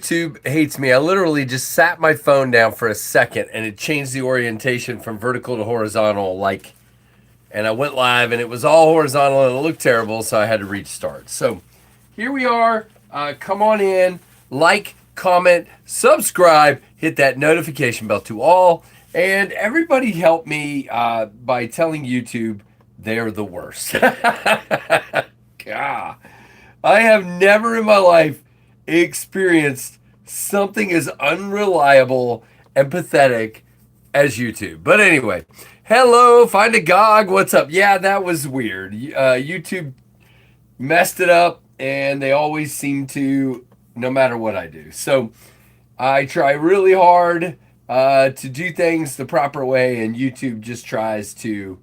YouTube hates me. I literally just sat my phone down for a second and it changed the orientation from vertical to horizontal, and I went live and it was all horizontal and it looked terrible, so I had to restart. So here we are. Come on in, like, comment, subscribe, hit that notification bell to all, and everybody help me by telling YouTube they're the worst. God, I have never in my life experienced something as unreliable and pathetic as YouTube. But anyway, hello, Find a Gog. What's up? Yeah, that was weird. YouTube messed it up, and they always seem to, no matter what I do. So I try really hard to do things the proper way, and YouTube just tries to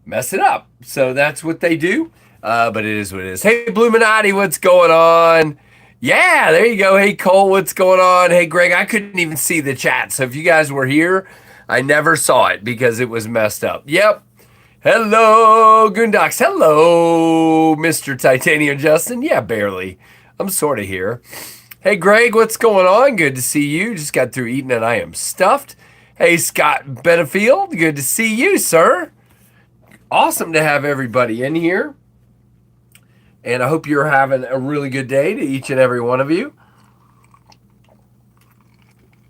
mess it up. So that's what they do. But it is what it is. Hey, Bluminati, what's going on? Yeah, there you go. Hey, Cole, what's going on? Hey, Greg, I couldn't even see the chat. So if you guys were here, I never saw it because it was messed up. Yep. Hello, Goondocks. Hello, Mr. Titanium Justin. Yeah, barely. I'm sort of here. Hey, Greg, what's going on? Good to see you. Just got through eating and I am stuffed. Hey, Scott Benefield. Good to see you, sir. Awesome to have everybody in here. And I hope you're having a really good day to each and every one of you.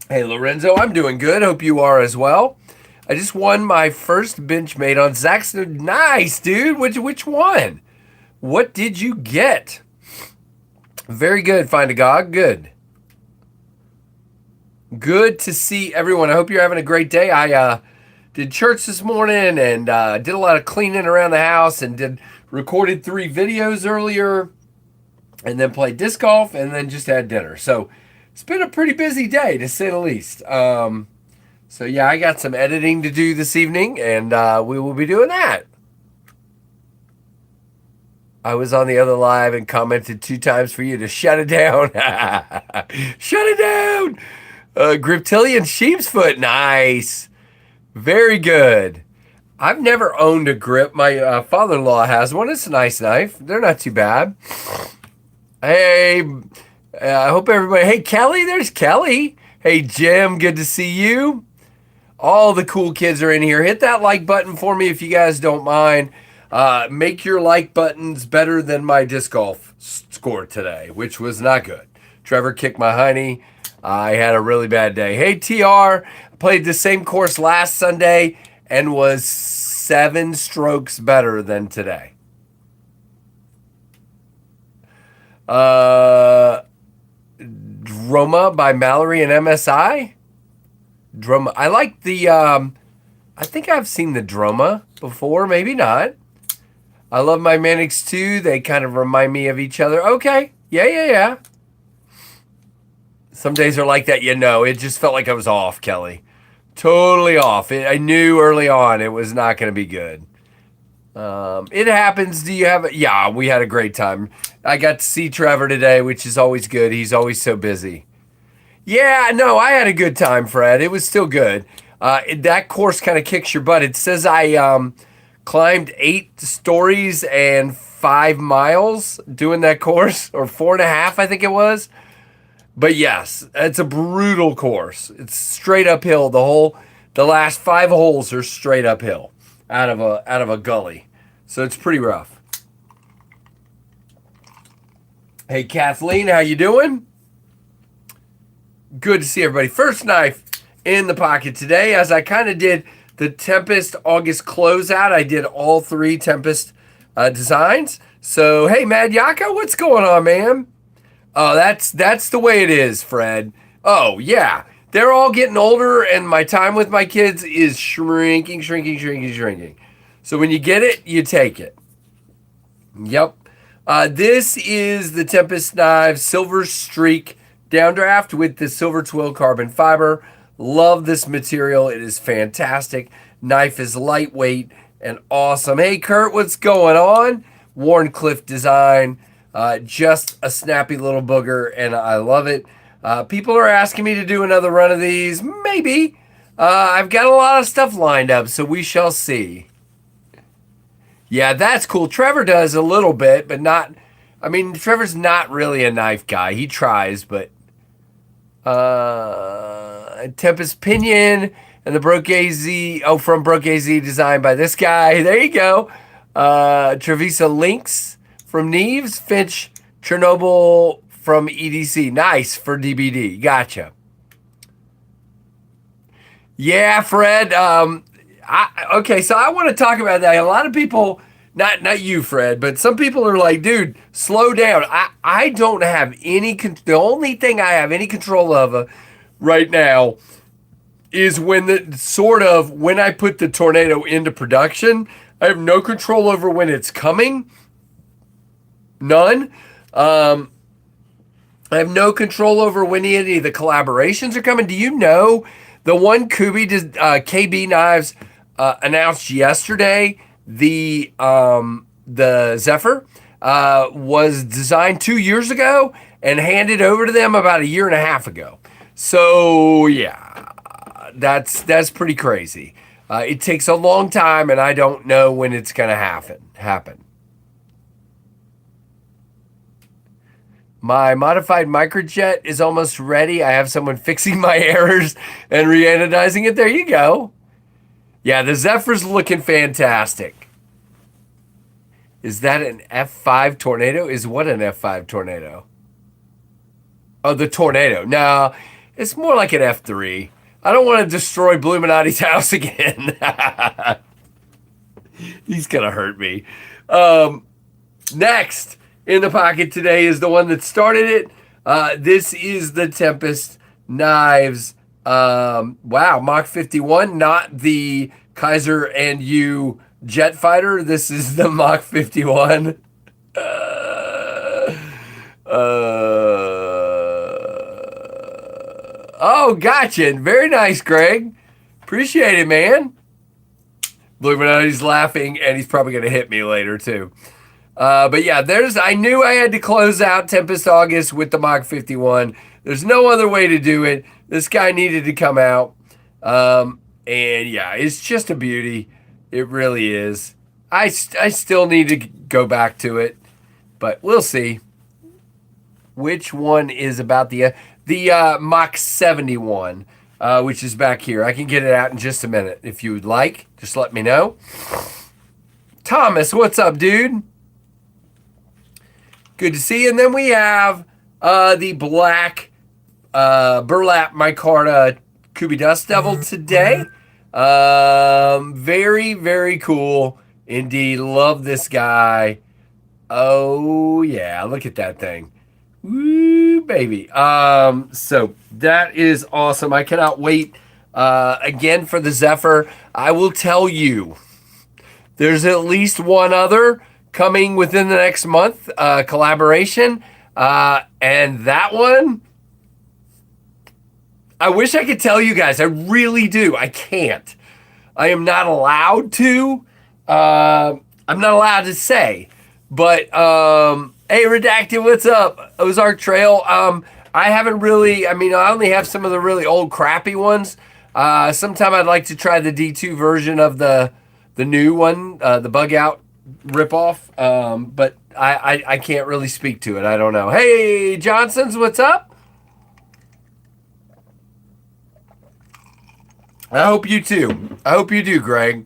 Hey, Lorenzo, I'm doing good. Hope you are as well. I just won my first Benchmade on Zaxxon. Nice, dude. Which one? What did you get? Very good, Find a Gog. Good. Good to see everyone. I hope you're having a great day. I did church this morning and did a lot of cleaning around the house and recorded 3 videos earlier and then played disc golf and then just had dinner. So it's been a pretty busy day, to say the least. So yeah, I got some editing to do this evening, and we will be doing that. I was on the other live and commented 2 times for you to shut it down. Shut it down! Griptilian Sheep's Foot, nice. Very good. I've never owned a grip. My father-in-law has one. It's a nice knife. They're not too bad. Hey, I hope everybody... Hey, Kelly, there's Kelly. Hey, Jim, good to see you. All the cool kids are in here. Hit that like button for me if you guys don't mind. Make your like buttons better than my disc golf score today, which was not good. Trevor kicked my hiney. I had a really bad day. Hey, TR, played the same course last Sunday and was 7 strokes better than today. Droma by Mallory and MSI. Droma. I like the, I think I've seen the Droma before, maybe not. I love my Manix too. They kind of remind me of each other. Okay. Yeah. Some days are like that, you know. It just felt like I was off, Kelly. Totally off. I knew early on it was not going to be good. It happens. Do you have it? Yeah, we had a great time. I got to see Trevor today, which is always good. He's always so busy. Yeah, no, I had a good time, Fred. It was still good. That course kind of kicks your butt. It says I climbed 8 stories and 5 miles doing that course, or 4.5, I think it was. But yes, it's a brutal course. It's straight uphill. The last 5 holes are straight uphill out of a gully. So it's pretty rough. Hey, Kathleen, how you doing? Good to see everybody. First knife in the pocket today, as I kind of did the Tempest August closeout. I did all 3 Tempest designs. So, hey, Mad Yaka, what's going on, man? Oh, that's the way it is, Fred. Oh, yeah. They're all getting older, and my time with my kids is shrinking. So when you get it, you take it. Yep. This is the Tempest Knives Silver Streak Downdraft with the silver twill carbon fiber. Love this material. It is fantastic. Knife is lightweight and awesome. Hey, Kurt, what's going on? Warncliffe design. Just a snappy little booger, and I love it. People are asking me to do another run of these. Maybe. I've got a lot of stuff lined up, so we shall see. Yeah, that's cool. Trevor does a little bit, but not... I mean, Trevor's not really a knife guy. He tries, but Tempest Pinion and the Broke AZ. Oh, from Broke AZ, designed by this guy. There you go. Trevisa Links from Knives. Finch Chernobyl from EDC. Nice for DBD. Gotcha. Yeah, Fred. Okay, so I want to talk about that. A lot of people, not you, Fred, but some people are like, dude, slow down. I don't have any. The only thing I have any control of right now is when I put the tornado into production. I have no control over when it's coming. None. I have no control over when any of the collaborations are coming. Do you know the one Kubby KB Knives announced yesterday? The Zephyr was designed 2 years ago and handed over to them about a year and a half ago. So yeah, that's pretty crazy. It takes a long time, and I don't know when it's going to happen. My modified microjet is almost ready. I have someone fixing my errors and re-anodizing it. There you go. Yeah, the Zephyr's looking fantastic. Is that an F5 tornado? Is what an F5 tornado? Oh, the tornado. No, it's more like an F3. I don't want to destroy Bluminati's house again. He's going to hurt me. Next in the pocket today is the one that started it. This is the Tempest Knives. Wow, Mach 51, not the Kaiser and U jet fighter. This is the Mach 51. Oh, gotcha. Very nice, Greg. Appreciate it, man. Bluminati's laughing, and he's probably going to hit me later, too. But yeah, I knew I had to close out Tempest August with the Mach 51. There's no other way to do it. This guy needed to come out. And yeah, it's just a beauty. It really is. I still need to go back to it, but we'll see. Which one is about the Mach 71, which is back here. I can get it out in just a minute. If you would like, just let me know. Thomas, what's up, dude? Good to see you. And then we have the black burlap micarta Kubby Dust Devil today. Very, very cool indeed. Love this guy. Oh, yeah. Look at that thing. Woo, baby. So that is awesome. I cannot wait again for the Zephyr. I will tell you, there's at least one other coming within the next month, collaboration. And that one, I wish I could tell you guys. I really do. I can't. I am not allowed to. I'm not allowed to say. But, hey, Redacted, what's up? Ozark Trail. I haven't really, I only have some of the really old crappy ones. Sometime I'd like to try the D2 version of the new one, the bug out ripoff. But I can't really speak to it. I don't know. Hey, Johnson's, what's up? I hope you too. I hope you do, Greg.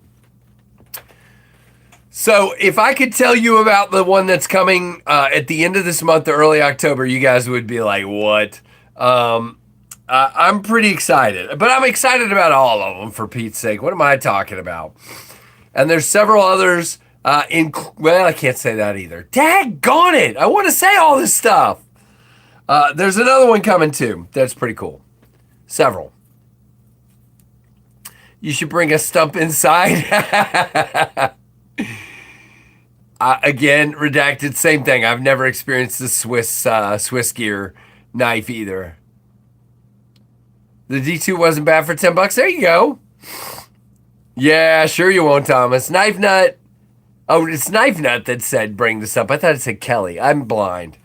So if I could tell you about the one that's coming at the end of this month or early October, you guys would be like, what? I'm pretty excited. But I'm excited about all of them, for Pete's sake. What am I talking about? And there's several others. Well, I can't say that either. Daggone it. I want to say all this stuff. There's another one coming too. That's pretty cool. Several. You should bring a Stump inside. Again, Redacted, same thing. I've never experienced the Swiss gear knife either. The D2 wasn't bad for $10. There you go. Yeah, sure you won't, Thomas. Knife Nut. Oh, it's Knife Nut that said bring this up. I thought it said Kelly. I'm blind.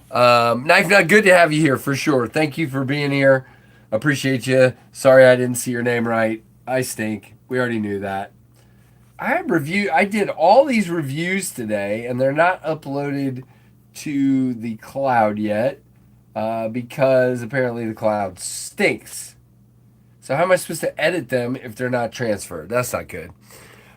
Knife Nut, good to have you here for sure. Thank you for being here. Appreciate you. Sorry I didn't see your name right. I stink. We already knew that. I did all these reviews today, and they're not uploaded to the cloud yet. because apparently the cloud stinks. So how am I supposed to edit them if they're not transferred? That's not good.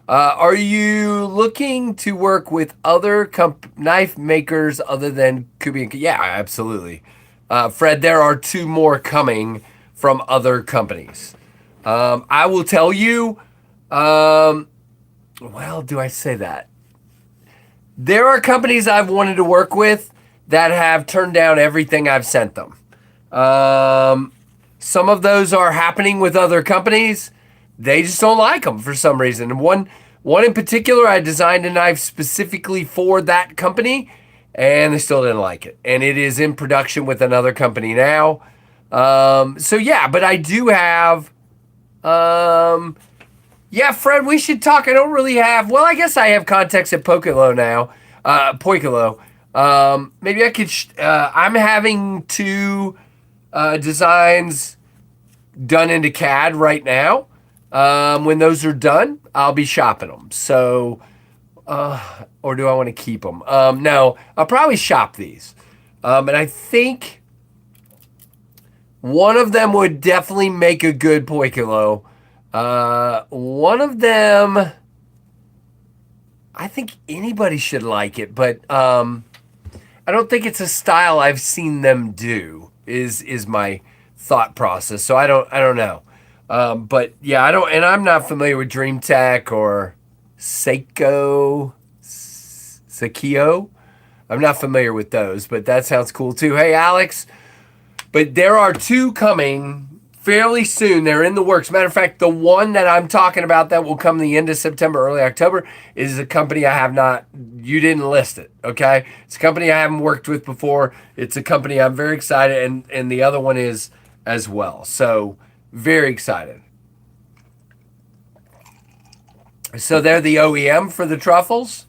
Are you looking to work with other knife makers other than Kubby and Yeah, absolutely. Fred, there are 2 more coming from other companies. I will tell you, well, do I say that? There are companies I've wanted to work with that have turned down everything I've sent them. Some of those are happening with other companies. They just don't like them for some reason. And one in particular, I designed a knife specifically for that company, and they still didn't like it. And it is in production with another company now. So yeah, but I do have, yeah, Fred, we should talk. I don't really have, well, I guess I have contacts at Poikilo now, Poikilo. Maybe I could, I'm having 2 designs done into CAD right now. When those are done, I'll be shopping them. So, or do I want to keep them? No, I'll probably shop these. And I think one of them would definitely make a good Poikilo. One of them, I think anybody should like it, but I don't think it's a style I've seen them do. Is my thought process. So I don't know. But yeah, and I'm not familiar with Dream Tech or Seiko. I'm not familiar with those, but that sounds cool too. Hey, Alex, but there are 2 coming fairly soon. They're in the works. Matter of fact, the one that I'm talking about that will come the end of September, early October is a company I have not, you didn't list it, okay? It's a company I haven't worked with before. It's a company I'm very excited, and the other one is as well. So, very excited. So they're the OEM for the truffles?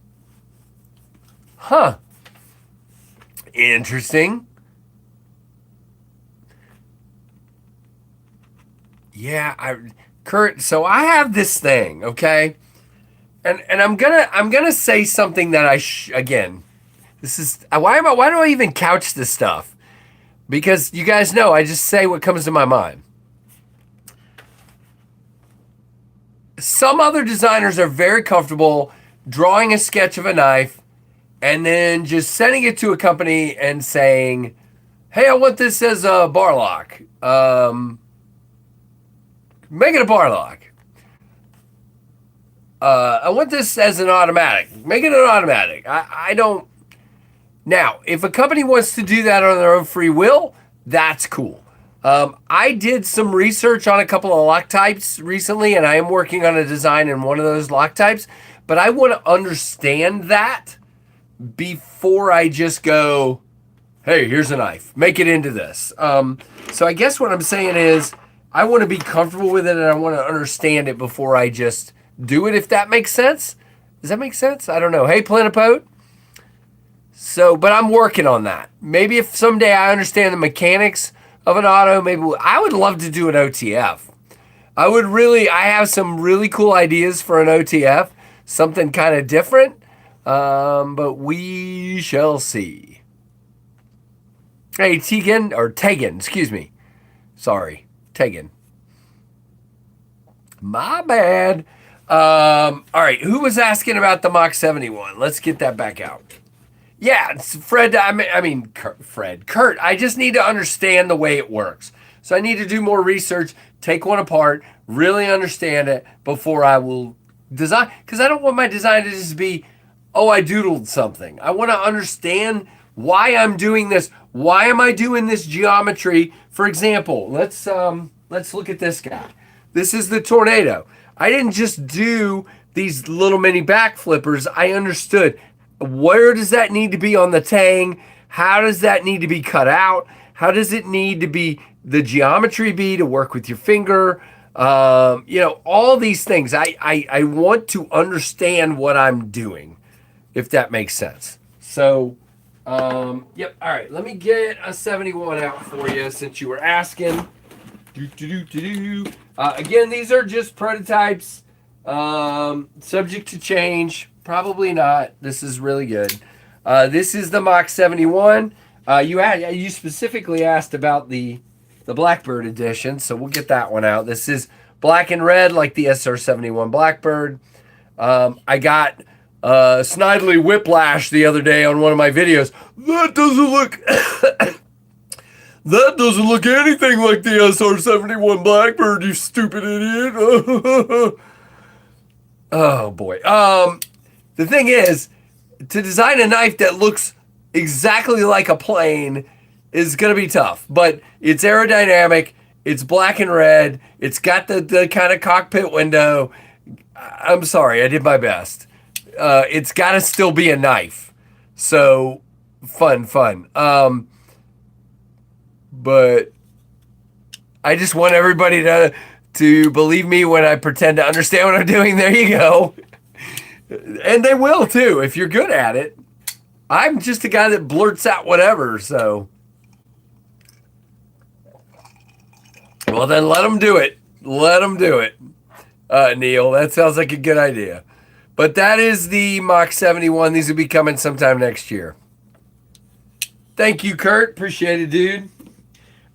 Huh. Interesting. Yeah, Kurt, so I have this thing, okay? And I'm gonna say something that again, this is why do I even couch this stuff? Because you guys know I just say what comes to my mind. Some other designers are very comfortable drawing a sketch of a knife and then just sending it to a company and saying, hey, I want this as a bar lock. Make it a bar lock. I want this as an automatic. Make it an automatic. I don't. Now, if a company wants to do that on their own free will, that's cool. I did some research on a couple of lock types recently, and I am working on a design in one of those lock types, but I want to understand that before I just go, hey, here's a knife. Make it into this. So I guess what I'm saying is I want to be comfortable with it, and I want to understand it before I just do it, if that makes sense. Does that make sense? I don't know. Hey, Plenipote. So, but I'm working on that. Maybe if someday I understand the mechanics of an auto, maybe I would love to do an OTF. I have some really cool ideas for an OTF, something kind of different, but we shall see. Hey, Tegan, excuse me. Sorry, Tegan. My bad. All right, who was asking about the Mach 71? Let's get that back out. Yeah, Fred, Kurt, I just need to understand the way it works. So I need to do more research, take one apart, really understand it before I will design. Because I don't want my design to just be, oh, I doodled something. I want to understand why I'm doing this. Why am I doing this geometry? For example, let's look at this guy. This is the Tornado. I didn't just do these little mini back flippers. I understood. Where does that need to be on the tang? How does that need to be cut out? How does it need to be the geometry be to work with your finger? All these things. I want to understand what I'm doing, if that makes sense. So, yep. All right. Let me get a 71 out for you since you were asking. Again, these are just prototypes, subject to change. Probably not. This is really good. This is the Mach 71. You specifically asked about the Blackbird edition, so we'll get that one out. This is black and red, like the SR-71 Blackbird. I got snidely whiplash the other day on one of my videos. That doesn't look that doesn't look anything like the SR-71 Blackbird, you stupid idiot. Oh boy. The thing is, to design a knife that looks exactly like a plane is going to be tough, but it's aerodynamic, it's black and red, it's got the kind of cockpit window. I'm sorry, I did my best. It's got to still be a knife. So, fun. But I just want everybody to believe me when I pretend to understand what I'm doing. There you go. And they will too, if you're good at it. I'm just a guy that blurts out whatever, so. Well, then let them do it. Let them do it, Neil. That sounds like a good idea. But that is the Mach 71. These will be coming sometime next year. Thank you, Kurt. Appreciate it, dude.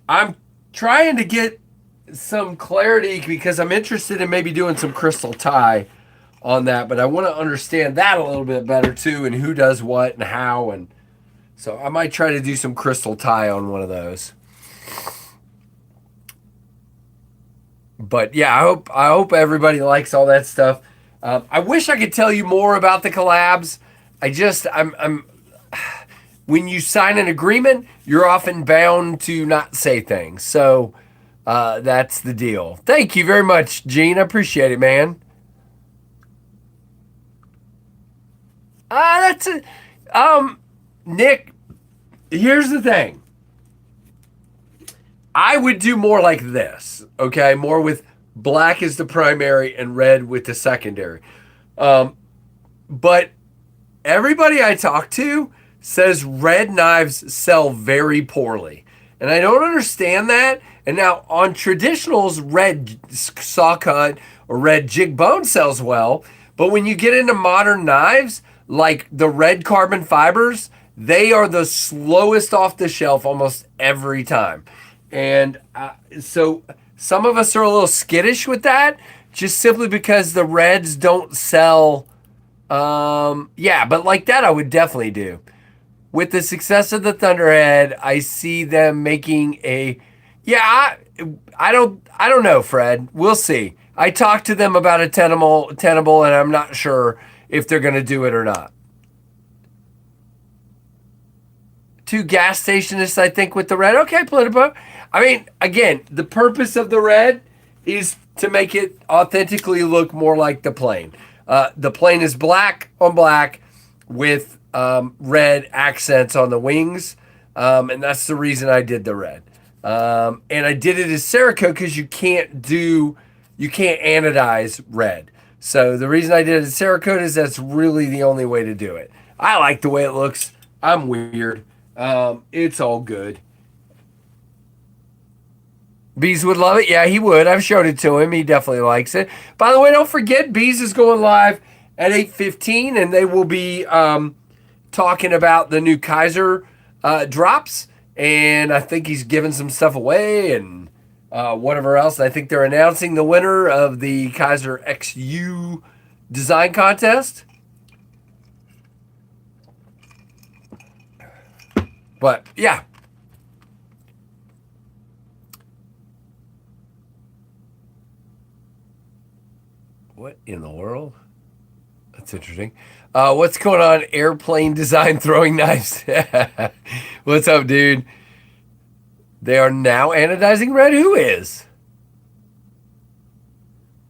I'm trying to get some clarity because I'm interested in maybe doing some crystal tie on that, but I want to understand that a little bit better too, and who does what and how, and so I might try to do some crystal tie on one of those. But yeah, I hope everybody likes all that stuff. I wish I could tell you more about the collabs. I'm when you sign an agreement, you're often bound to not say things. So that's the deal. Thank you very much, Gene. I appreciate it, man. That's it. Nick, here's the thing. I would do more like this, okay? More with black as the primary and red with the secondary. But everybody I talk to says red knives sell very poorly. And I don't understand that. And now on traditionals, red saw cut or red jig bone sells well. But when you get into modern knives, like the red carbon fibers, they are the slowest off the shelf almost every time. And so some of us are a little skittish with that, just simply because the reds don't sell. Yeah, but like that I would definitely do. With the success of the Thunderhead, I see them making a. Yeah, I don't know, Fred. We'll see. I talked to them about a tenable, and I'm not sure if they're going to do it or not. 2 gas stationists, I think, with the red. Okay, Politipo. I mean, again, the purpose of the red is to make it authentically look more like the plane. The plane is black on black with red accents on the wings, and that's the reason I did the red. And I did it as Cerakote because you can't anodize red. So the reason I did it as Cerakote is that's really the only way to do it. I like the way it looks. I'm weird. It's all good. Bees would love it. Yeah, he would. I've showed it to him. He definitely likes it. By the way, don't forget, Bees is going live at 8:15, and they will be talking about the new Kaiser drops. And I think he's giving some stuff away and whatever else. I think they're announcing the winner of the Kaiser XU design contest. But yeah. What in the world? That's interesting. What's going on? Airplane design throwing knives. What's up, dude? They are now anodizing red. Who is?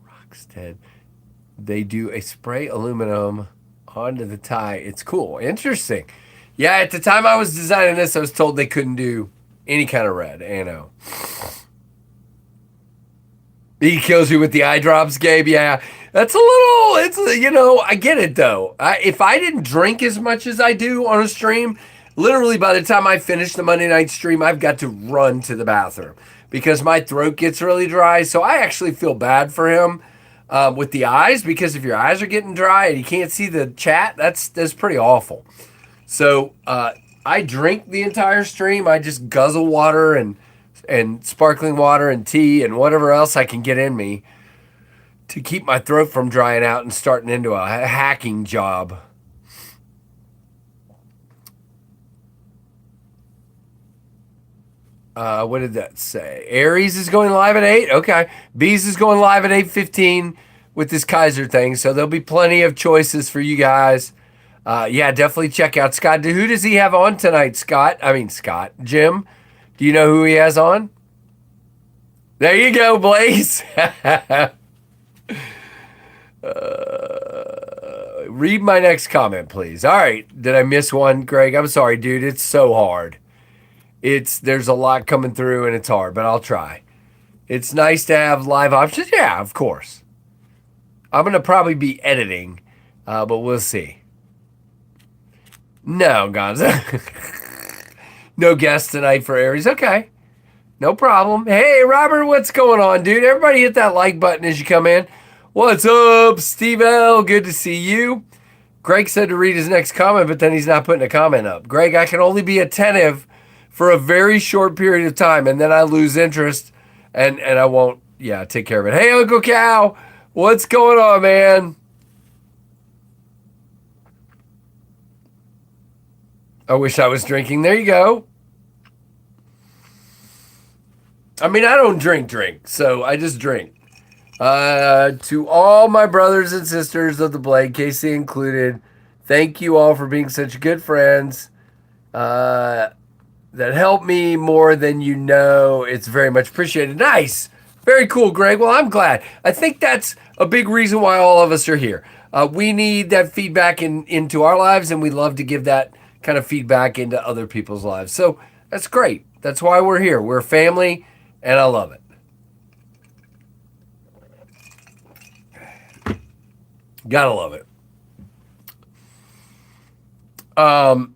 Rockstead. They do a spray aluminum onto the tie. It's cool. Interesting. Yeah, at the time I was designing this, I was told they couldn't do any kind of red. Ano. He kills you with the eye drops, Gabe. Yeah, that's a little, I get it though. If I didn't drink as much as I do on a stream, literally by the time I finish the Monday night stream, I've got to run to the bathroom because my throat gets really dry. So I actually feel bad for him with the eyes, because if your eyes are getting dry and you can't see the chat, that's pretty awful. So I drink the entire stream. I just guzzle water and sparkling water and tea and whatever else I can get in me to keep my throat from drying out and starting into a hacking job. What did that say? Aries is going live at 8. Okay. Bees is going live at 8:15 with this Kaiser thing. So there'll be plenty of choices for you guys. Yeah, definitely check out Scott. Who does he have on tonight, Scott? Jim. Do you know who he has on? There you go, Blaze. Read my next comment, please. All right. Did I miss one, Greg? I'm sorry, dude. It's so hard. There's a lot coming through and it's hard, but I'll try. It's nice to have live options. Yeah, of course. I'm going to probably be editing, but we'll see. No, Gonza. No guest tonight for Aries. Okay. No problem. Hey, Robert, what's going on, dude? Everybody hit that like button as you come in. What's up, Steve L? Good to see you. Greg said to read his next comment, but then he's not putting a comment up. Greg, I can only be attentive for a very short period of time, and then I lose interest, and I won't, take care of it. Hey, Uncle Cow, what's going on, man? I wish I was drinking. There you go. I mean, I don't drink, so I just drink. To all my brothers and sisters of the Blade, Casey included, thank you all for being such good friends. That helped me more than you know. It's very much appreciated. Nice. Very cool, Greg. Well, I'm glad. I think that's a big reason why all of us are here. We need that feedback into our lives, and we love to give that kind of feedback into other people's lives. So that's great. That's why we're here. We're a family, and I love it. Gotta love it.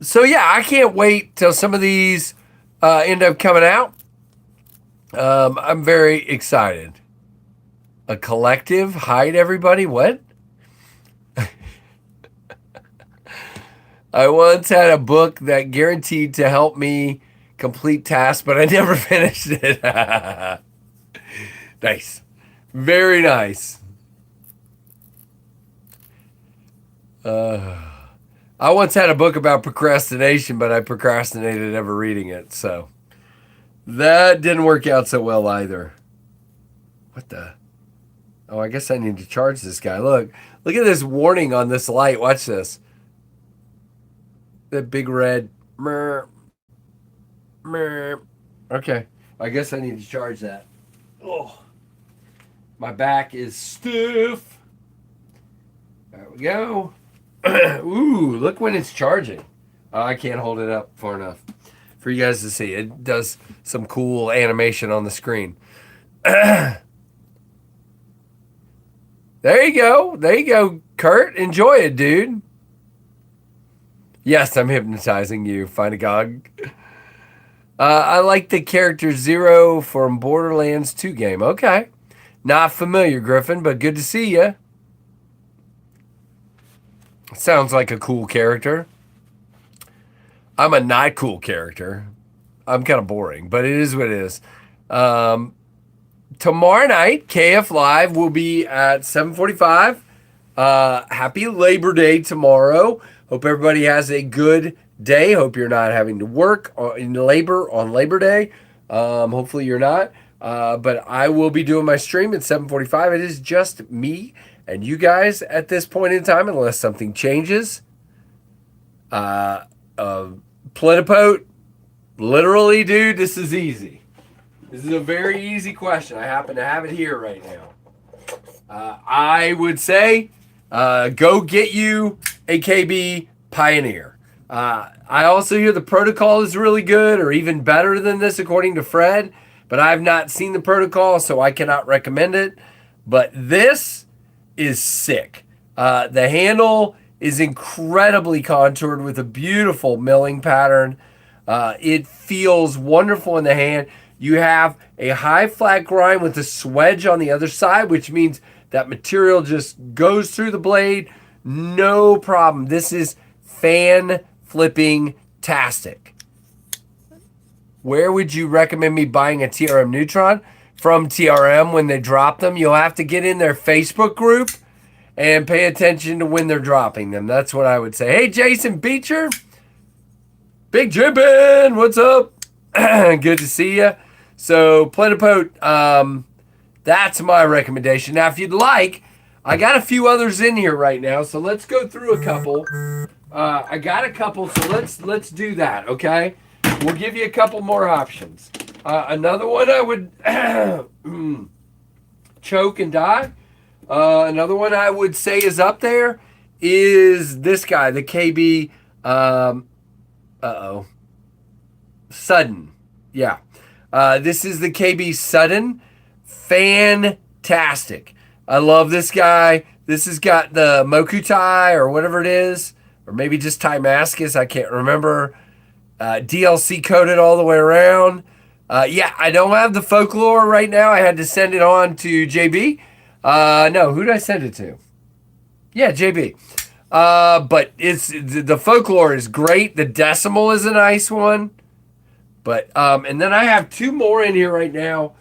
So yeah, I can't wait till some of these end up coming out. I'm very excited. A collective hide everybody. What? I once had a book that guaranteed to help me complete tasks, but I never finished it. Nice. Very nice. I once had a book about procrastination, but I procrastinated ever reading it, so that didn't work out so well either. What the? Oh, I guess I need to charge this guy. Look at this warning on this light. Watch this. That big red. Okay, I guess I need to charge that. Oh, my back is stiff. There we go. Ooh, look when it's charging. I can't hold it up far enough for you guys to see. It does some cool animation on the screen. There you go. There you go, Kurt. Enjoy it, dude. Yes, I'm hypnotizing you, Finagog. I like the character Zero from Borderlands 2 game. Okay. Not familiar, Griffin, but good to see you. Sounds like a cool character. I'm a not cool character. I'm kind of boring, but it is what it is. Tomorrow night, KF Live will be at 7:45. Happy Labor Day tomorrow. Hope everybody has a good day. Hope you're not having to work in labor on Labor Day. Hopefully you're not. But I will be doing my stream at 7:45. It is just me and you guys at this point in time, unless something changes. Plenipote, literally, dude, this is easy. This is a very easy question. I happen to have it here right now. I would say go get you a KB Pioneer. I also hear the protocol is really good or even better than this according to Fred, but I've not seen the protocol, so I cannot recommend it. But this is sick. The handle is incredibly contoured with a beautiful milling pattern. It feels wonderful in the hand. You have a high flat grind with a swedge on the other side, which means that material just goes through the blade. No problem. This is fan flipping fantastic. Where would you recommend me buying a TRM Neutron? From TRM when they drop them. You'll have to get in their Facebook group and pay attention to when they're dropping them. That's what I would say. Hey, Jason Beecher. Big Jimpin', what's up? Good to see you. So, Plenipote, that's my recommendation. Now, if you'd like, I got a few others in here right now, so let's go through a couple. I got a couple, so let's do that, okay? We'll give you a couple more options. Another one I would choke and die. Another one I would say is up there is this guy, the KB, Sudden. Yeah. This is the KB Sudden. Fantastic. I love this guy. This has got the Mokutai or whatever it is, or maybe just Timascus. I can't remember. DLC coded all the way around. Yeah, I don't have the folklore right now. I had to send it on to JB. No, who did I send it to? Yeah, JB. But the folklore is great. The decimal is a nice one. But and then I have two more in here right now.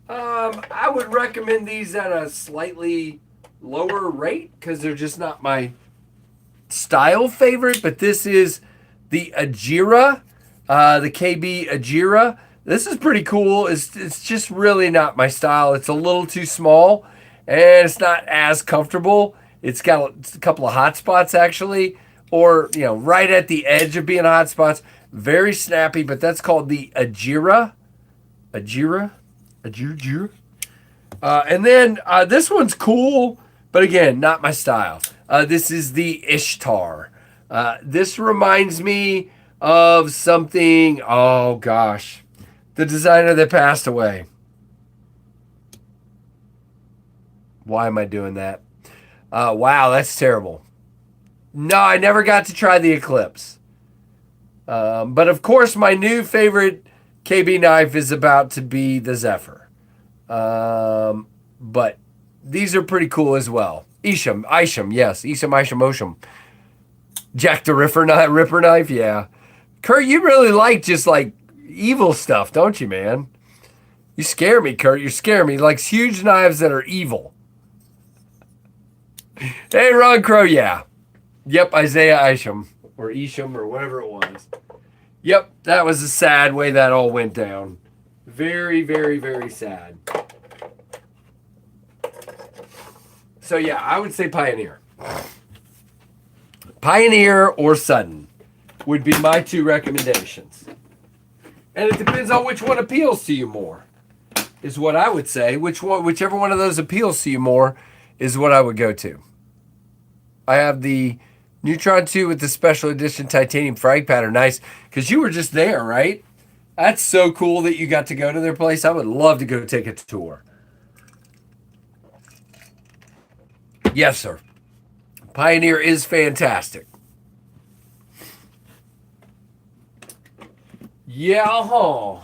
I would recommend these at a slightly lower rate because they're just not my style favorite. But this is the Ajira, the KB Ajira. This is pretty cool. It's just really not my style. It's a little too small, and it's not as comfortable. It's got a couple of hot spots actually, or right at the edge of being hot spots. Very snappy, but that's called the Ajira. Ajira. And then this one's cool, but again, not my style. This is the Ishtar. This reminds me of something. Oh gosh. The designer that passed away. Why am I doing that? Wow, that's terrible. No, I never got to try the Eclipse. But of course, my new favorite KB knife is about to be the Zephyr. But these are pretty cool as well. Isham, yes. Isham, Osham. Jack the Ripper knife, yeah. Kurt, you really like just like evil stuff, don't you, man? You scare me, Kurt. You scare me. Like huge knives that are evil. Hey, Ron Crow, yeah. Yep, Isaiah Isham. Or Isham, or whatever it was. Yep, that was a sad way that all went down. Very, very, very sad. So yeah, I would say Pioneer. Pioneer or Sudden would be my two recommendations. And it depends on which one appeals to you more, is what I would say. Whichever one of those appeals to you more is what I would go to. I have the Neutron 2 with the special edition titanium frag pattern. Nice, because you were just there, right? That's so cool that you got to go to their place. I would love to go take a tour. Yes, sir. Pioneer is fantastic. Yeah,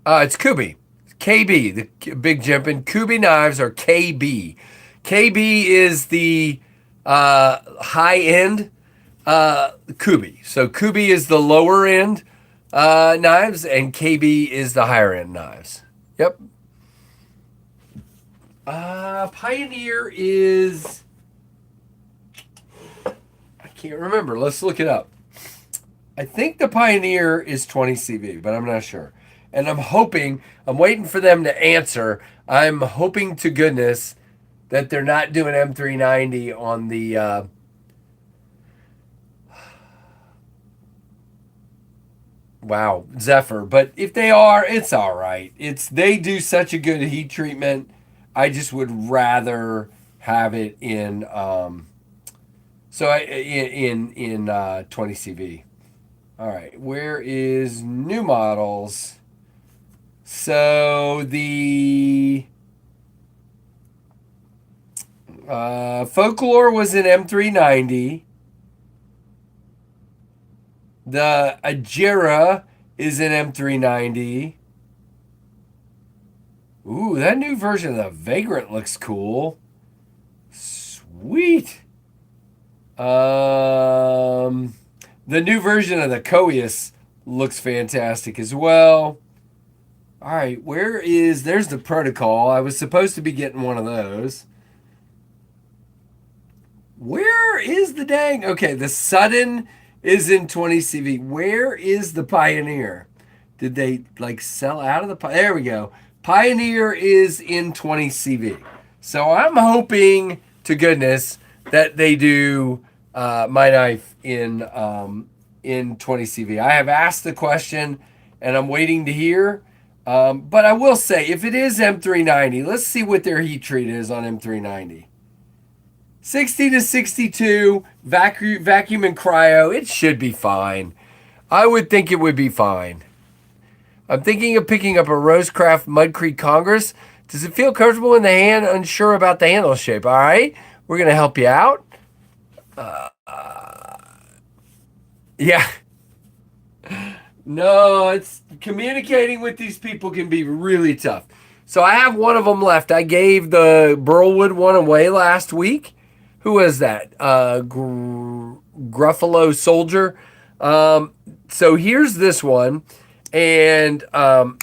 it's Kubby. KB, the big jumping. Kubby knives are KB. KB is the high-end Kubby. So Kubby is the lower-end knives, and KB is the higher-end knives. Yep. Pioneer is... I can't remember. Let's look it up. I think the Pioneer is 20 CV, but I'm not sure. And I'm waiting for them to answer. I'm hoping to goodness that they're not doing M390 on the Zephyr. But if they are, it's all right. They do such a good heat treatment. I just would rather have it in 20 CV. All right, where is new models? So the Folklore was in M390. The Ajira is in M390. Ooh, that new version of the Vagrant looks cool. Sweet. The new version of the Coeus looks fantastic as well. All right, there's the protocol. I was supposed to be getting one of those. Where is the dang? Okay, the Sudden is in 20 CV. Where is the Pioneer? Did they like sell out of the There we go. Pioneer is in 20 CV. So I'm hoping to goodness that they do my knife in 20 CV. I have asked the question and I'm waiting to hear. But I will say, if it is M390, let's see what their heat treat is on M390. 60 to 62, vacuum and cryo, it should be fine. I would think it would be fine. I'm thinking of picking up a Rosecraft Mud Creek Congress. Does it feel comfortable in the hand? Unsure about the handle shape. All right, we're going to help you out. Yeah. No, it's communicating with these people can be really tough. So I have one of them left. I gave the Burlwood one away last week. Who was that? Gruffalo Soldier. So here's this one. And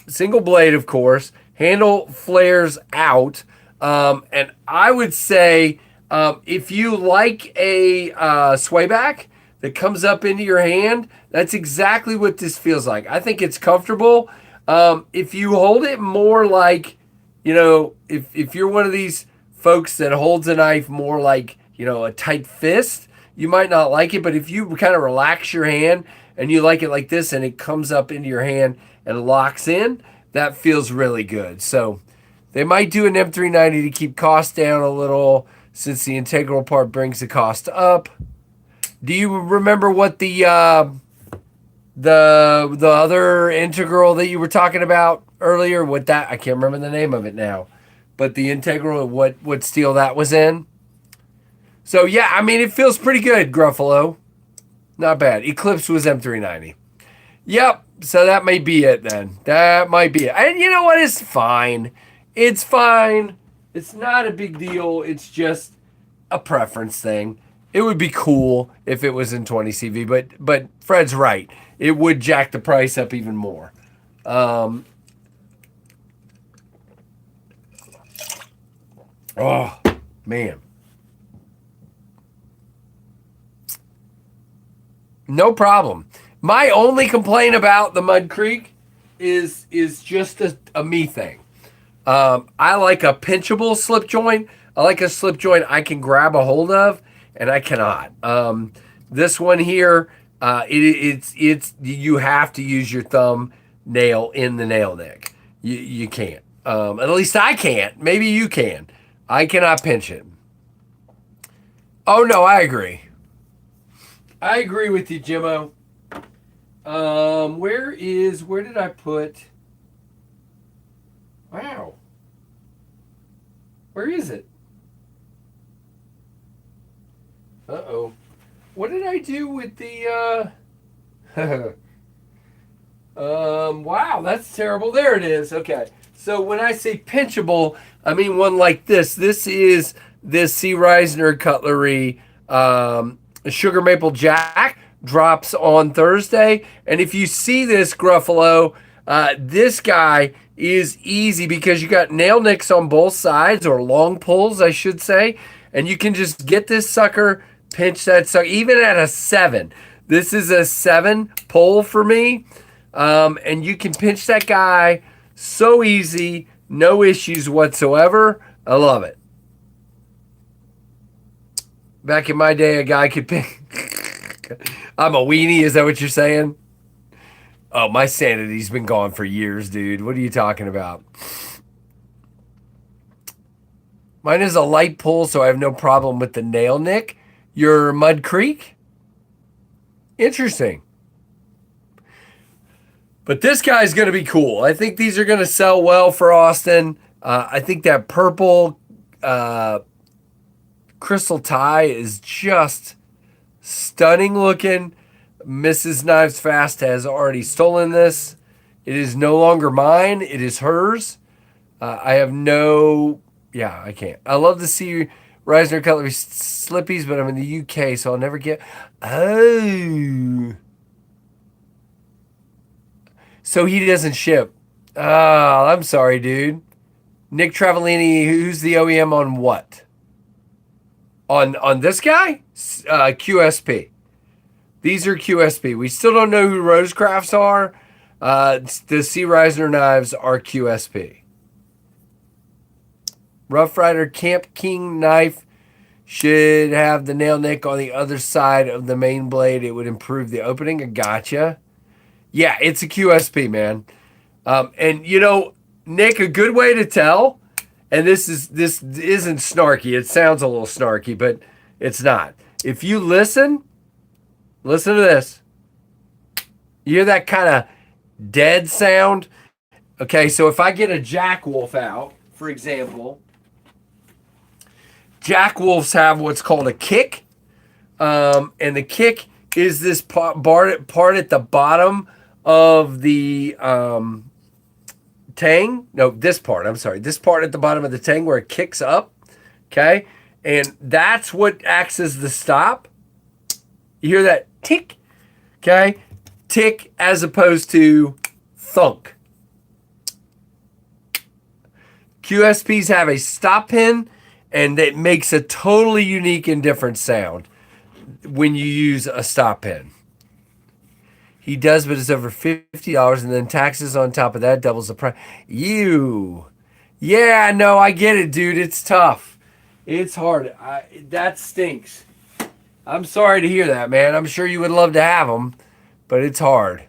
single blade, of course. Handle flares out. And I would say if you like a swayback that comes up into your hand, that's exactly what this feels like. I think it's comfortable. If you hold it more like, if you're one of these folks that holds a knife more like, a tight fist, you might not like it. But if you kind of relax your hand and you like it like this and it comes up into your hand and locks in, that feels really good. So they might do an M390 to keep costs down a little since the integral part brings the cost up. Do you remember what the other integral that you were talking about earlier? What that, I can't remember the name of it now, but the integral, what steel that was in. So yeah, I mean, it feels pretty good, Gruffalo. Not bad. Eclipse was M390. Yep. So that may be it then. That might be it. And you know what? It's fine. It's fine. It's not a big deal. It's just a preference thing. It would be cool if it was in 20 CV, but Fred's right. It would jack the price up even more. Oh, man. No problem. My only complaint about the Mud Creek is just a me thing. I like a pinchable slip joint. I like a slip joint I can grab a hold of, and I cannot. This one here, it's you have to use your thumb nail in the nail nick. You can't. At least I can't. Maybe you can. I cannot pinch it. Oh no, I agree. I agree with you, Jimmo. Where did I put? Wow. Where is it? Uh-oh. What did I do with the, wow, that's terrible. There it is. Okay. So when I say pinchable, I mean one like this. This is this C. Reisner Cutlery, Sugar Maple Jack, drops on Thursday. And if you see this, Gruffalo, this guy is easy because you got nail nicks on both sides, or long pulls, I should say. And you can just get this sucker, pinch that sucker, even at a 7. This is a 7 pull for me. And you can pinch that guy so easy, no issues whatsoever. I love it. Back in my day, a guy could pinch. I'm a weenie, is that what you're saying? Oh, my sanity's been gone for years, dude. What are you talking about? Mine is a light pull, so I have no problem with the nail nick. Your Mud Creek? Interesting. But this guy's going to be cool. I think these are going to sell well for Austin. I think that purple crystal tie is just stunning looking. Mrs. KnivesFAST has already stolen this. It is no longer mine. It is hers. I have no... Yeah, I can't. I love to see Reisner Cutlery Slippies, but I'm in the UK, so I'll never get. Oh. So he doesn't ship. Oh, I'm sorry, dude. Nick Travellini, who's the OEM on what? On this guy? QSP. These are QSP. We still don't know who Rosecrafts are. The C. Reisner knives are QSP. Rough Rider Camp King knife should have the nail nick on the other side of the main blade. It would improve the opening. I gotcha. Yeah, it's a QSP, man. And you know, Nick, a good way to tell, and this isn't snarky. It sounds a little snarky, but it's not. If you listen to this. You hear that kind of dead sound? Okay, so if I get a Jackwolf out, for example, Jackwolves have what's called a kick, and the kick is this part at the bottom of the tang. No, this part. I'm sorry. This part at the bottom of the tang where it kicks up. Okay, and that's what acts as the stop. You hear that tick? Okay, tick as opposed to thunk. QSPs have a stop pin, and it makes a totally unique and different sound when you use a stop pin. He does, but it's over $50, and then taxes on top of that doubles the price. Yeah, no, I get it, dude. It's tough. It's hard. That stinks. I'm sorry to hear that, man. I'm sure you would love to have them, but it's hard.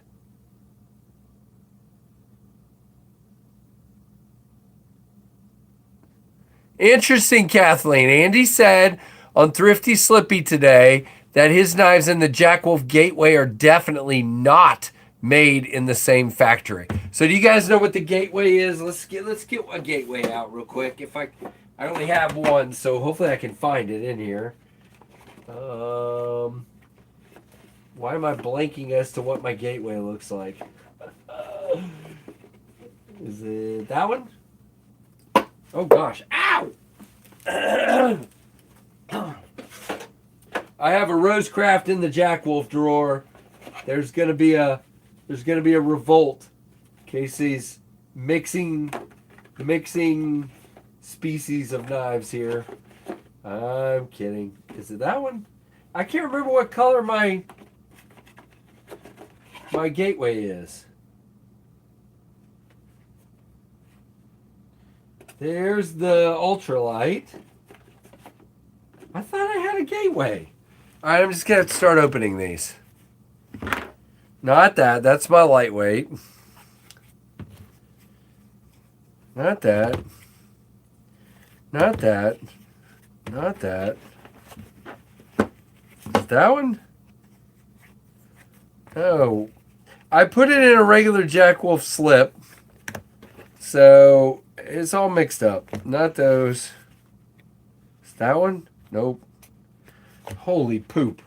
Interesting, Kathleen. Andy said on Thrifty Slippy today that his knives in the Jackwolf Gateway are definitely not made in the same factory. So do you guys know what the Gateway is? Let's get a Gateway out real quick. If I only have one, so hopefully I can find it in here. Why am I blanking as to what my Gateway looks like? Is it that one? Oh gosh! Ow! I have a Rosecraft in the Jackwolf drawer. There's gonna be a revolt. Casey's mixing species of knives here. I'm kidding. Is it that one? I can't remember what color my Gateway is. There's the ultralight. I thought I had a Gateway. All right, I'm just going to start opening these. Not that. That's my lightweight. Not that. Not that. Not that. Is that one? Oh. I put it in a regular Jackwolf slip. So it's all mixed up. Not those. Is that one? Nope. Holy poop.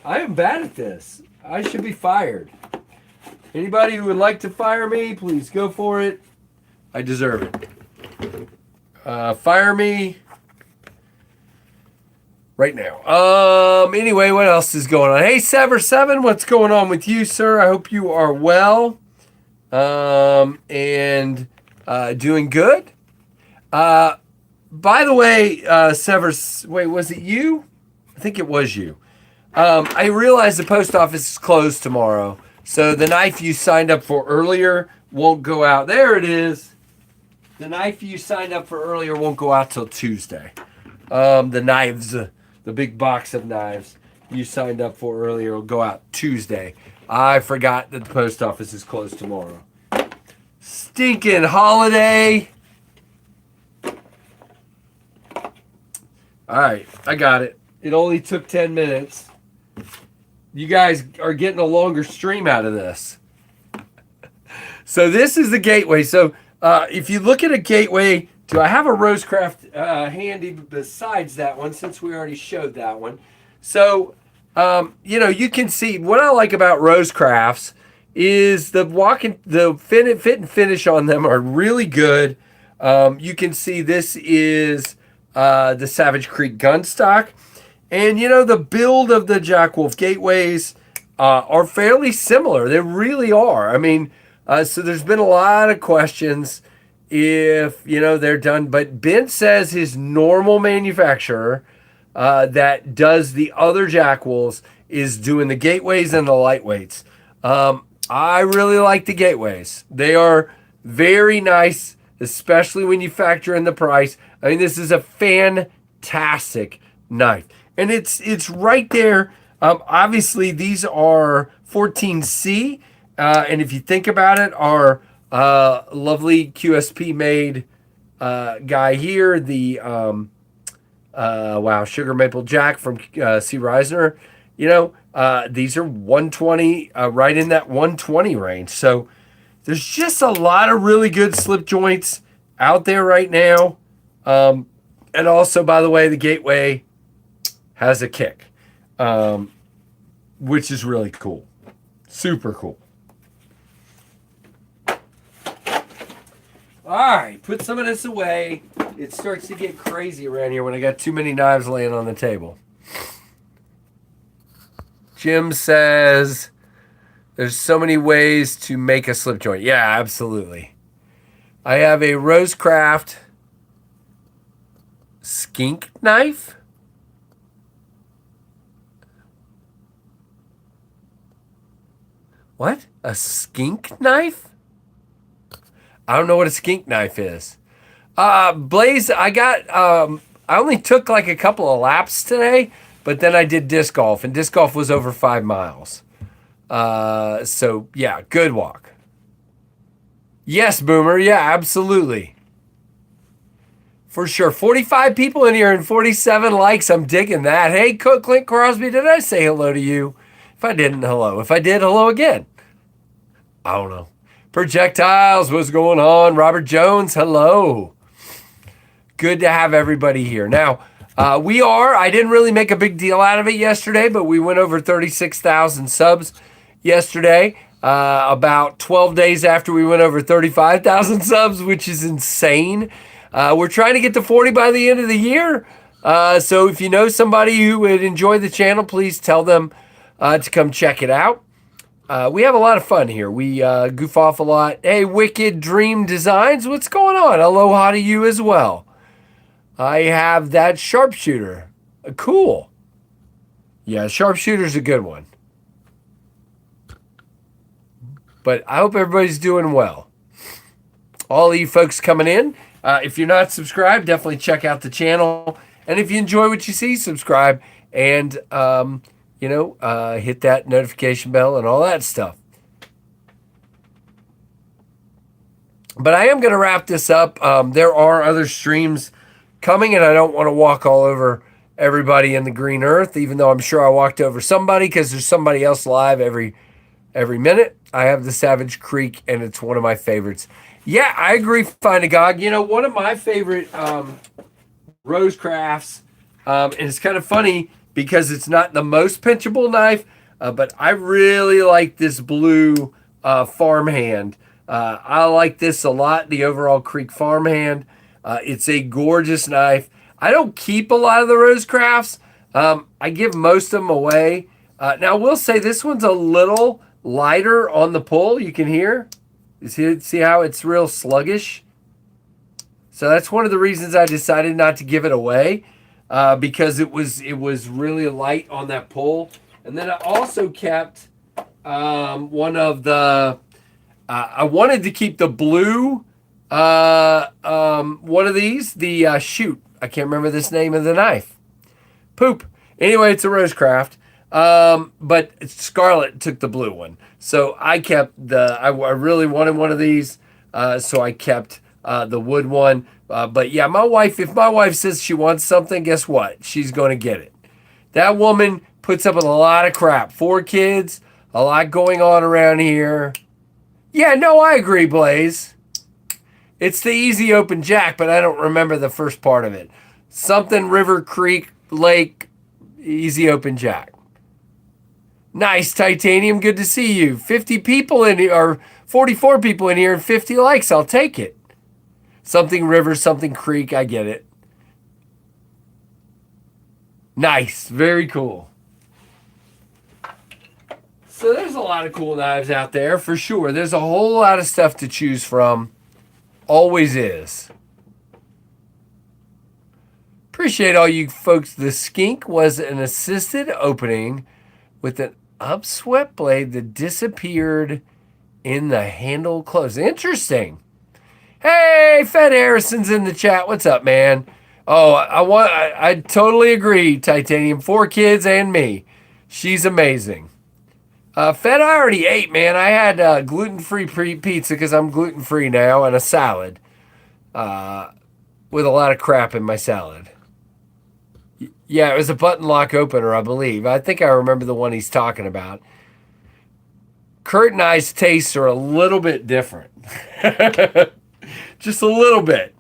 I am bad at this. I should be fired. Anybody who would like to fire me, please go for it. I deserve it. Fire me right now. Anyway, what else is going on? Hey, Sever7, what's going on with you, sir? I hope you are well. And doing good. By the way, Severs, wait, was it you? I think it was you. I realize the post office is closed tomorrow, so the knife you signed up for earlier won't go out. There it is. The knife you signed up for earlier won't go out till Tuesday. The knives, the big box of knives you signed up for earlier will go out Tuesday. I forgot that the post office is closed tomorrow. Stinking holiday. All right, I got it. It only took 10 minutes. You guys are getting a longer stream out of this. So this is the Gateway. So if you look at a Gateway, do I have a Rosecraft handy besides that one, since we already showed that one? So, you can see what I like about Rosecrafts is the fit and finish on them are really good. You can see this is the Savage Creek gun stock. And, you know, the build of the Jackwolf gateways are fairly similar. They really are. I mean, so there's been a lot of questions if, you know, they're done. But Ben says his normal manufacturer that does the other Jackwolves is doing the gateways and the lightweights. I really like the gateways. They are very nice, especially when you factor in the price. I mean, this is a fantastic knife. And it's right there. Obviously, these are 14C. And if you think about it, our lovely QSP made guy here, the Sugar Maple Jack from C. Reisner, you know, these are 120, right in that 120 range. So there's just a lot of really good slip joints out there right now. And also, by the way, the Gateway has a kick, which is really cool. Super cool. All right, put some of this away. It starts to get crazy around here when I got too many knives laying on the table. Jim says there's so many ways to make a slip joint. Yeah, absolutely. I have a Rosecraft skink knife. What? A skink knife? I don't know what a skink knife is. Blaze, I only took like a couple of laps today, but then I did disc golf, and disc golf was over 5 miles. So yeah, good walk. Yes, Boomer. Yeah, absolutely. For sure. 45 people in here and 47 likes. I'm digging that. Hey, Clint Crosby, did I say hello to you? If I didn't, hello. If I did, hello again. I don't know. Projectiles, what's going on? Robert Jones, hello. Good to have everybody here. Now, I didn't really make a big deal out of it yesterday, but we went over 36,000 subs yesterday, about 12 days after we went over 35,000 subs, which is insane. We're trying to get to 40 by the end of the year. So if you know somebody who would enjoy the channel, please tell them to come check it out. We have a lot of fun here. We goof off a lot. Hey, Wicked Dream Designs, what's going on? Aloha to you as well. I have that sharpshooter. Cool. Yeah, sharpshooter's a good one. But I hope everybody's doing well. All of you folks coming in, if you're not subscribed, definitely check out the channel. And if you enjoy what you see, subscribe and hit that notification bell and all that stuff. But I am going to wrap this up. There are other streams coming, and I don't want to walk all over everybody in the green earth, even though I'm sure I walked over somebody because there's somebody else live every minute. I have the Savage Creek, and it's one of my favorites. Yeah, I agree, Find a Gog. You know, one of my favorite Rosecrafts, and it's kind of funny because it's not the most pinchable knife, but I really like this blue farmhand. I like this a lot, the overall Creek farmhand. It's a gorgeous knife. I don't keep a lot of the Rosecrafts. I give most of them away. Now, I will say this one's a little lighter on the pull. You can hear. You see how it's real sluggish? So that's one of the reasons I decided not to give it away, because it was really light on that pull. And then I also kept one of the. I wanted to keep the blue. One of these, the shoot. I can't remember this name of the knife. Poop. Anyway, it's a Rosecraft. But Scarlet took the blue one. So I kept I really wanted one of these. So I kept the wood one. But yeah, if my wife says she wants something, guess what? She's going to get it. That woman puts up with a lot of crap. 4 kids, a lot going on around here. Yeah, no, I agree, Blaze. It's the Easy Open Jack, but I don't remember the first part of it. Something River Creek Lake Easy Open Jack. Nice, Titanium. Good to see you. 50 people in here, or 44 people in here, and 50 likes. I'll take it. Something River, something Creek. I get it. Nice. Very cool. So there's a lot of cool knives out there for sure. There's a whole lot of stuff to choose from. Always is. Appreciate all you folks. The skink was an assisted opening with an upswept blade that disappeared in the handle close. Interesting. Hey, Fed Harrison's in the chat. What's up, man? Oh, I totally agree, Titanium. 4 kids and me. She's amazing. Fed, I already ate, man. I had gluten-free pizza because I'm gluten-free now, and a salad with a lot of crap in my salad. Yeah, it was a button lock opener, I believe. I think I remember the one he's talking about. Kurt and I's tastes are a little bit different. Just a little bit.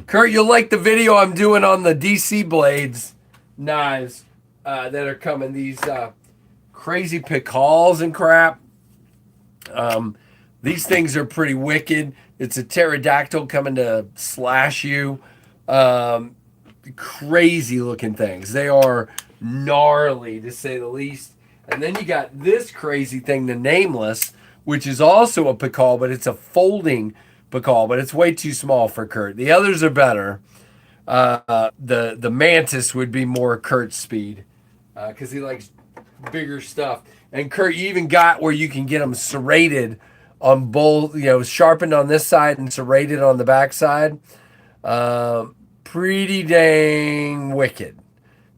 Kurt, you'll like the video I'm doing on the DC blades knives that are coming. These crazy picals and crap. These things are pretty wicked. It's a pterodactyl coming to slash you. Crazy looking things. They are gnarly, to say the least. And then you got this crazy thing, the Nameless, which is also a pical, but it's a folding pical, but it's way too small for Kurt. The others are better. The Mantis would be more Kurt's speed because he likes bigger stuff. And Kurt, you even got where you can get them serrated on both, sharpened on this side and serrated on the back side. Pretty dang wicked,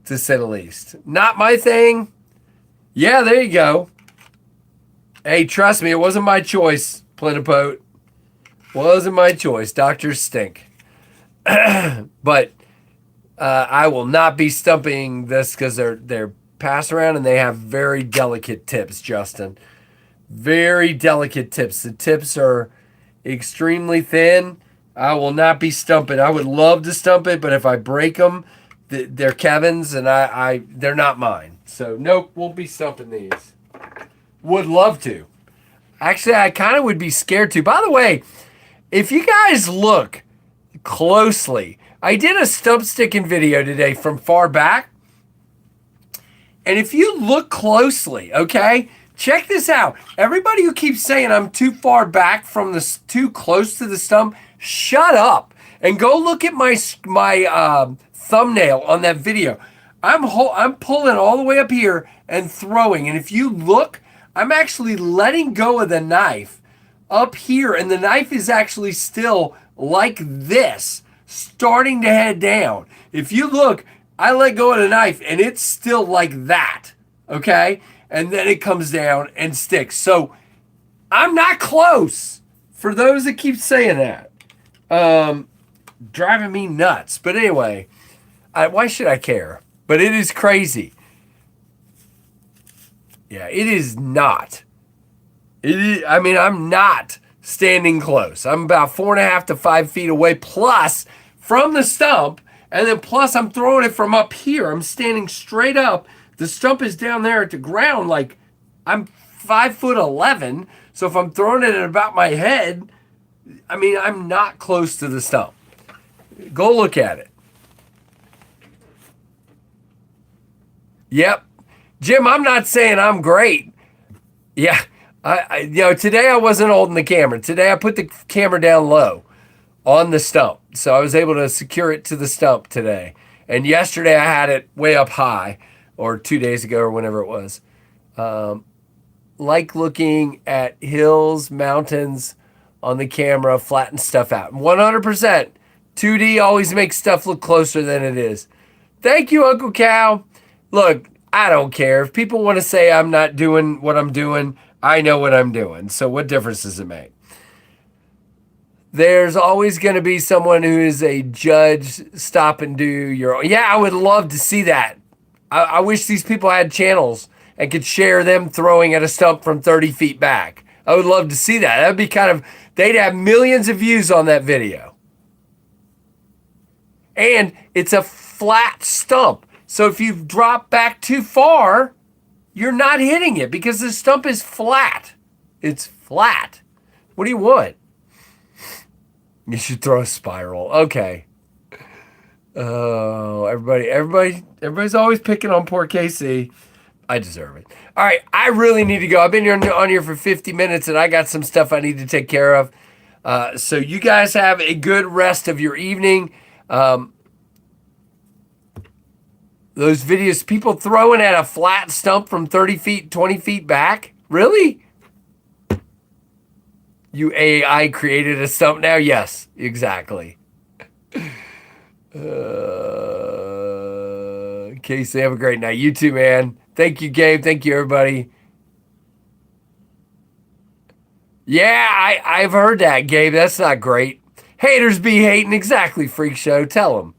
to say the least. Not my thing. Yeah, there you go. Hey, trust me, it wasn't my choice, Plenipote. Wasn't my choice. Doctors stink. But I will not be stumping this because they're pass around and they have very delicate tips, Justin. Very delicate tips. The tips are extremely thin. I will not be stumping. I would love to stump it, but if I break them, they're Kevin's and they're not mine. So nope, won't be stumping these. Would love to. Actually, I kind of would be scared to. By the way, if you guys look closely, I did a stump sticking video today from far back. And if you look closely, okay, check this out. Everybody who keeps saying I'm too far back from too close to the stump, shut up and go look at my thumbnail on that video. I'm pulling all the way up here and throwing. And if you look, I'm actually letting go of the knife up here. And the knife is actually still like this, starting to head down. If you look, I let go of the knife and it's still like that. Okay? And then it comes down and sticks. So I'm not close. For those that keep saying that. Driving me nuts. But anyway, why should I care? But it is crazy. Yeah, it is not. I'm not standing close. I'm about 4.5 to 5 feet away plus from the stump. And then plus I'm throwing it from up here. I'm standing straight up. The stump is down there at the ground. Like I'm 5'11". So if I'm throwing it at about my head, I'm not close to the stump. Go look at it. Yep. Jim, I'm not saying I'm great. Yeah. Today I wasn't holding the camera. Today I put the camera down low on the stump. So I was able to secure it to the stump today. And yesterday I had it way up high, or 2 days ago or whenever it was. Like looking at hills, mountains on the camera, flatten stuff out. 100%. 2D always makes stuff look closer than it is. Thank you, Uncle Cal. Look, I don't care. If people want to say I'm not doing what I'm doing, I know what I'm doing. So what difference does it make? There's always going to be someone who is a judge. Stop and do your own. Yeah, I would love to see that. I wish these people had channels and could share them throwing at a stump from 30 feet back. I would love to see that. That would be they'd have millions of views on that video. And it's a flat stump. So if you drop back too far, you're not hitting it because the stump is flat. It's flat. What do you want? You should throw a spiral. Okay. Oh, everybody's always picking on poor KC. I deserve it. All right, I really need to go. I've been here on here for 50 minutes, and I got some stuff I need to take care of. So you guys have a good rest of your evening. Those videos, people throwing at a flat stump from 30 feet, 20 feet back? Really? You AI created a stump now? Yes, exactly. Casey, have a great night. You too, man. Thank you, Gabe. Thank you, everybody. Yeah, I've heard that, Gabe. That's not great. Haters be hating. Exactly, Freak Show. Tell them.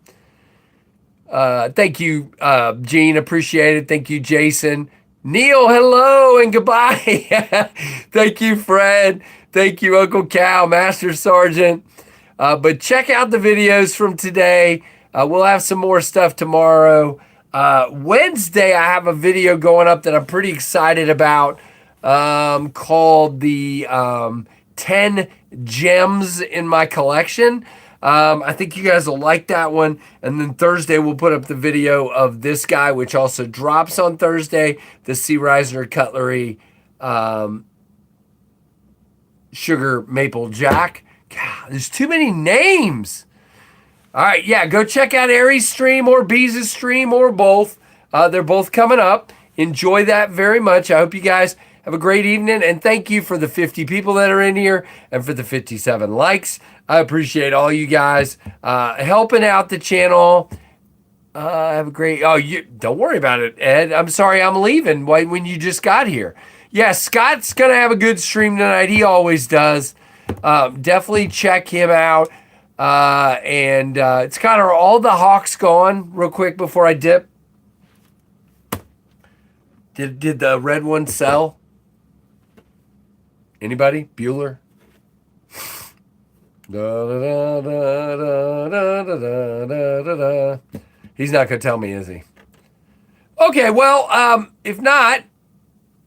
Thank you, Gene. Appreciate it. Thank you, Jason. Neil, hello and goodbye. Thank you, Fred. Thank you, Uncle Cal, Master Sergeant. But check out the videos from today. We'll have some more stuff tomorrow. Wednesday, I have a video going up that I'm pretty excited about called the 10 gems in my collection. I think you guys will like that one. And then Thursday, we'll put up the video of this guy, which also drops on Thursday, the Sea Reisner Cutlery Sugar Maple Jack. God, there's too many names. All right, yeah, go check out Aries' stream or Bees' stream or both. They're both coming up. Enjoy that very much. I hope you guys have a great evening, and thank you for the 50 people that are in here and for the 57 likes. I appreciate all you guys helping out the channel. Have a great... Oh, don't worry about it, Ed. I'm sorry I'm leaving when you just got here. Yeah, Scott's going to have a good stream tonight. He always does. Definitely check him out. It's got all the Hawks gone real quick before I dip. Did the red one sell? Anybody? Bueller? He's not going to tell me, is he? Okay, well, if not,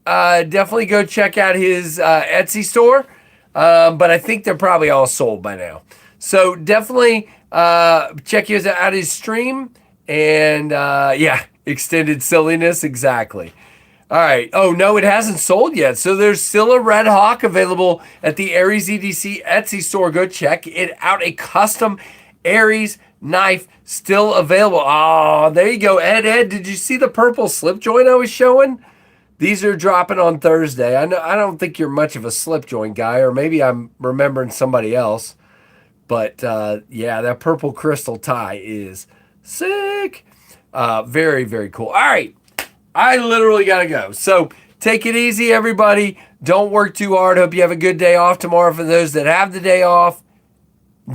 definitely go check out his Etsy store. But I think they're probably all sold by now. So definitely check out his stream. And yeah, extended silliness, exactly. All right. Oh, no, it hasn't sold yet. So there's still a Red Hawk available at the Aries EDC Etsy store. Go check it out. A custom Aries knife still available. Oh, there you go. Ed, did you see the purple slip joint I was showing? These are dropping on Thursday. I don't think you're much of a slip joint guy, or maybe I'm remembering somebody else. But yeah, that purple crystal tie is sick. Very, very cool. All right. I literally got to go. So take it easy, everybody. Don't work too hard. Hope you have a good day off tomorrow for those that have the day off.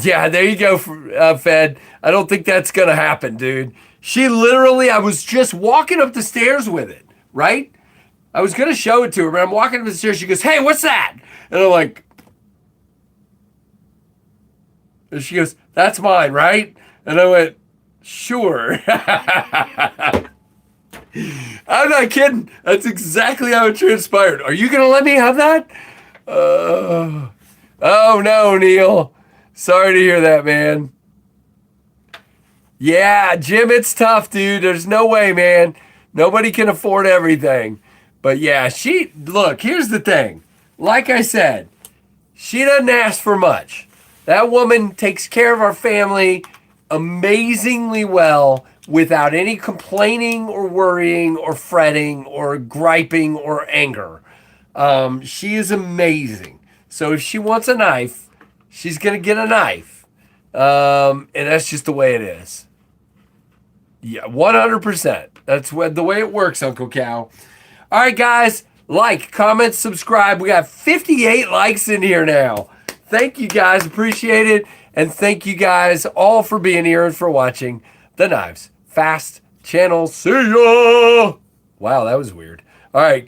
Yeah, there you go, Fed. I don't think that's going to happen, dude. She literally, I was just walking up the stairs with it, right? I was going to show it to her, but I'm walking up the stairs. She goes, hey, what's that? And I'm like, and she goes, that's mine, right? And I went, sure. I'm not kidding. That's exactly how it transpired. Are you going to let me have that? Oh, no, Neil. Sorry to hear that, man. Yeah, Jim, it's tough, dude. There's no way, man. Nobody can afford everything. But yeah, look, here's the thing. Like I said, she doesn't ask for much. That woman takes care of our family amazingly well without any complaining or worrying or fretting or griping or anger. She is amazing. So if she wants a knife, she's going to get a knife. And that's just the way it is. Yeah, 100%. That's the way it works, Uncle Cal. All right, guys. Like, comment, subscribe. We got 58 likes in here now. Thank you, guys. Appreciate it. And thank you guys all for being here and for watching the KnivesFAST channel. See ya! Wow, that was weird. All right.